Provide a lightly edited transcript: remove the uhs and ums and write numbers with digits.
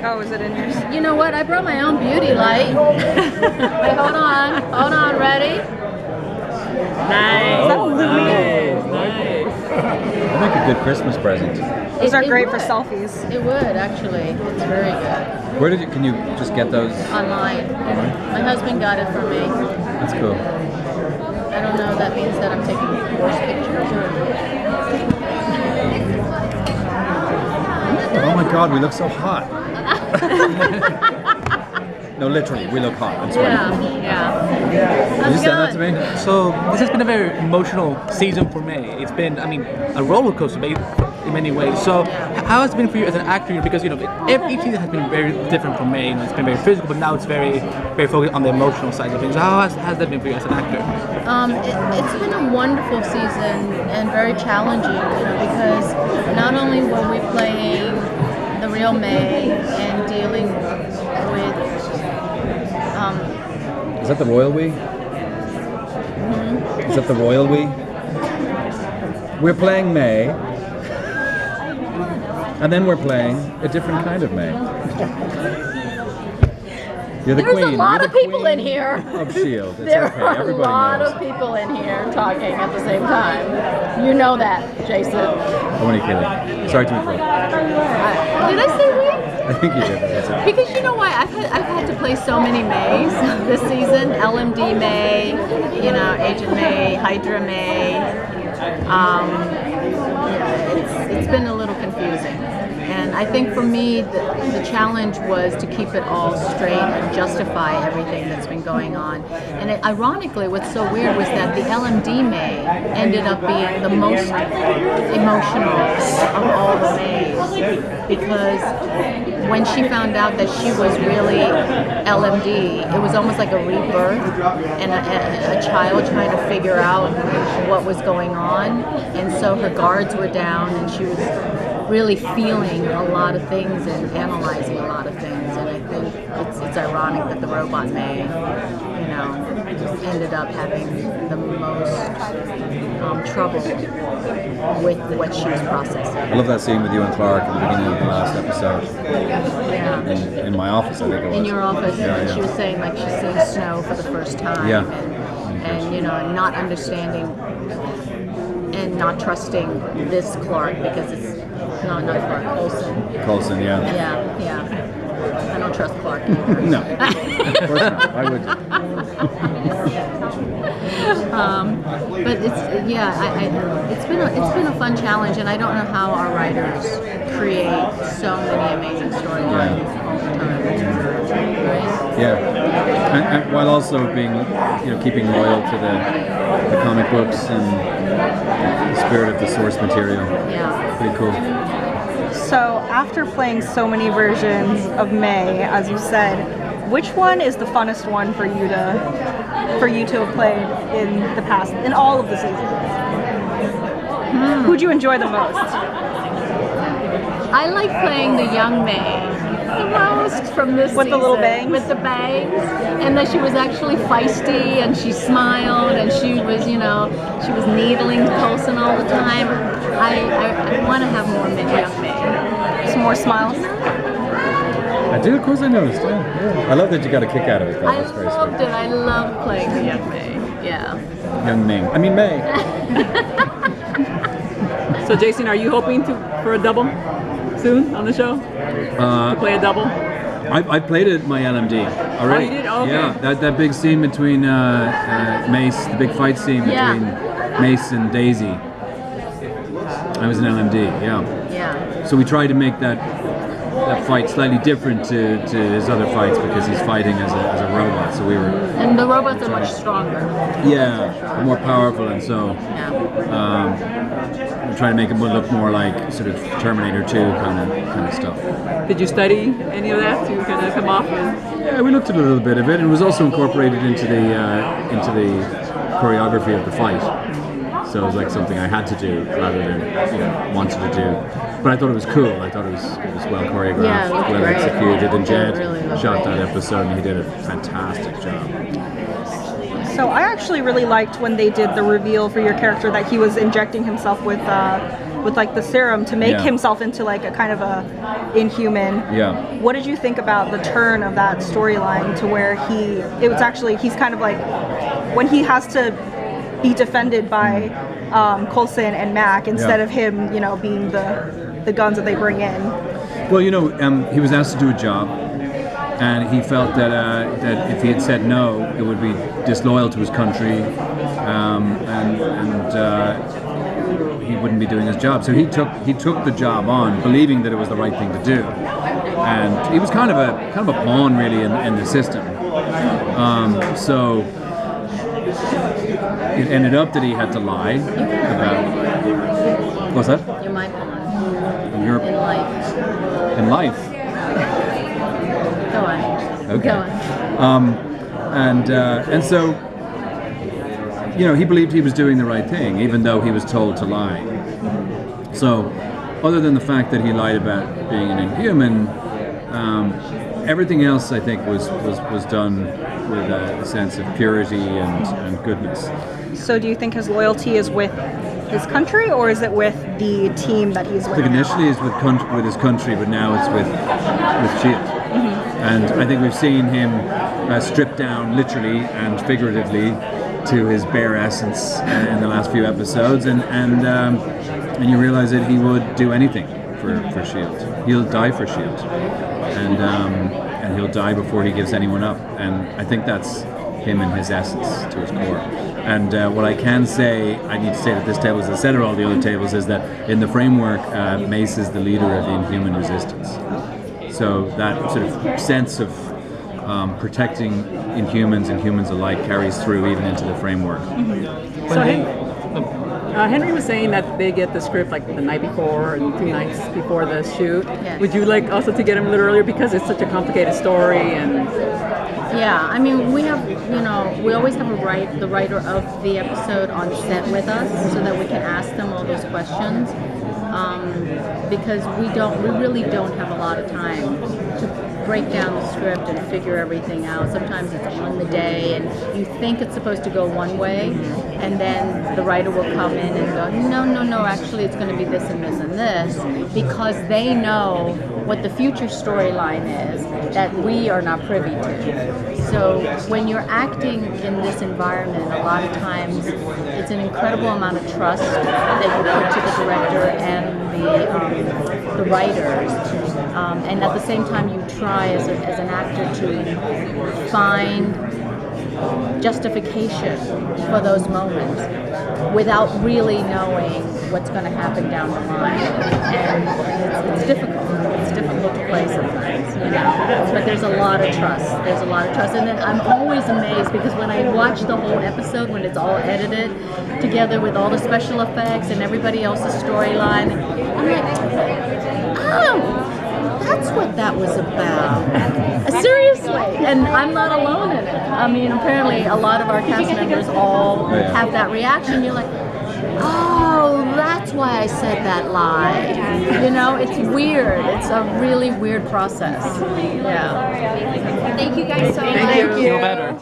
Oh, is it in yours? You know what? I brought my own beauty light. Wait, hold on, ready? Nice. Nice. That'd make a good Christmas present. Those are great would. for selfies. It would, actually. It's very good. Where can you just get those? Online. My husband got it for me. That's cool. I don't know if that means that I'm taking worse pictures or... Oh my God, we look so hot. No, literally, we look hot. I'm sorry. Yeah. Did you send that to me? So this has been a very emotional season for me. It's been, a roller coaster in many ways. So how has it been for you as an actor? Because each season has been very different for me. It's been very physical, but now it's very, very focused on the emotional side of things. So how has that been for you as an actor? It's been a wonderful season and very challenging, because not only were we playing the real May and dealing with Is that the royal we? Is that the royal we? We're playing May, and then we're playing a different kind of May. You're the queen. There's a lot of people in here. Of S.H.I.E.L.D. It's There okay. are Everybody a lot knows. of people in here talking at the same time. You know that, Jason. I want to kill it. Sorry to interrupt. Did I say we? I think you did. That's it. Because you know why? I've had to play so many Mays this season. LMD May, Agent May, Hydra May. It's been a little confusing. And I think for me, the challenge was to keep it all straight and justify everything that's been going on. And ironically, what's so weird was that the LMD May ended up being the most emotional of all the Mays, because when she found out that she was really LMD, it was almost like a rebirth and a child trying to figure out what was going on. And so her guards were down and she was really feeling a lot of things and analyzing a lot of things. And I think it's ironic that the robot May, ended up having the most trouble with what she was processing. I love that scene with you and Clark at the beginning of the last episode. Yeah. In my office, I think it was. In your office, Yeah. she was saying like she's seeing snow for the first time. Yeah. And not understanding and not trusting this Clark because it's not Clark, Coulson, yeah. Yeah. I don't trust Clark either. No, of course not. Why would you? But it's been a fun challenge, and I don't know how our writers create so many amazing storylines all the time. Right? Yeah, and while also being, keeping loyal to the comic books and the spirit of the source material. Yeah. Pretty cool. So after playing so many versions of May, as you said, which one is the funnest one for you to have played in the past, in all of the seasons? Who'd you enjoy the most? I like playing the young May the most from this With season. the little bangs? With the bangs. And that she was actually feisty and she smiled and she was, she was needling Coulson all the time. I want to have more young May. Some more smiles? I do, of course I noticed. Yeah. I love that you got a kick out of it, though. I That's very loved sweet. it. I loved playing the young May. Yeah. Young Ming. I mean, May. So Jason, are you hoping for a double soon on the show? To play a double? I played it my LMD already. Oh, you did? Oh, okay. Yeah, that big scene between Mace, the big fight scene between Mace and Daisy. I was an LMD, yeah. So we tried to make that fight slightly different to his other fights because he's fighting as a robot. So we were. And the robots are much stronger. Yeah, more powerful, and so we're trying to make him look more like sort of Terminator 2 kind of stuff. Did you study any of that to kind of come off with? Yeah, we looked at a little bit of it, and it was also incorporated into the choreography of the fight. So it was like something I had to do rather than wanted to do. But I thought it was cool. I thought it was well choreographed, Yeah, it looked well great. executed. And Jed Really looked shot great. that episode, and he did a fantastic job. So I actually really liked when they did the reveal for your character that he was injecting himself with like the serum to make himself into like a kind of a inhuman. Yeah. What did you think about the turn of that storyline to where he's kind of like when he has to be defended by Coulson and Mac instead of him, you know, being the guns that they bring in. Well, you know, he was asked to do a job, and he felt that if he had said no, it would be disloyal to his country, and he wouldn't be doing his job. So he took the job on, believing that it was the right thing to do, and he was kind of a pawn really in the system. So it ended up that he had to lie about. What's that? You're my pawn. You're In life. in life. Go on. Okay. Go on. And so, you know, he believed he was doing the right thing, even though he was told to lie. So, other than the fact that he lied about being an inhuman, everything else I think was done with a sense of purity and goodness. So do you think his loyalty is with his country, or is it with the team that he's with? I think initially it's with his country, but now it's with Shield. And I think we've seen him stripped down literally and figuratively to his bare essence in the last few episodes, and you realize that he would do anything for Shield. He'll die for Shield, and he'll die before he gives anyone up. And I think that's him in his essence, to his core. And what I can say, I need to say at this table, as I said at all the other tables, is that in the framework, Mace is the leader of the Inhuman Resistance. So that sort of sense of protecting Inhumans and humans alike carries through even into the framework. So Henry was saying that they get the script like the night before and 2 nights before the shoot. Yes. Would you like also to get him a little earlier because it's such a complicated story and... Yeah, I mean, we have, you know, we always have the writer of the episode on set with us so that we can ask them all those questions, because we really don't have a lot of time to break down the script and figure everything out. Sometimes it's on the day and you think it's supposed to go one way, and then the writer will come in and go, no, actually it's going to be this and this and this, because they know what the future storyline is that we are not privy to. So when you're acting in this environment, a lot of times it's an incredible amount of trust that you put to the director and the writers, and at the same time you try as an actor to find justification for those moments without really knowing what's going to happen down the line, and it's difficult. It's difficult to play sometimes, you know. But there's a lot of trust. And then I'm always amazed because when I watch the whole episode, when it's all edited together with all the special effects and everybody else's storyline, I'm like, oh, that's what that was about. Seriously, and I'm not alone in it. I mean, apparently a lot of our cast members all have that reaction. You're like, oh, that's why I said that lie. You know, it's weird. It's a really weird process. Yeah. Thank you guys so much. Thank you. Feel better.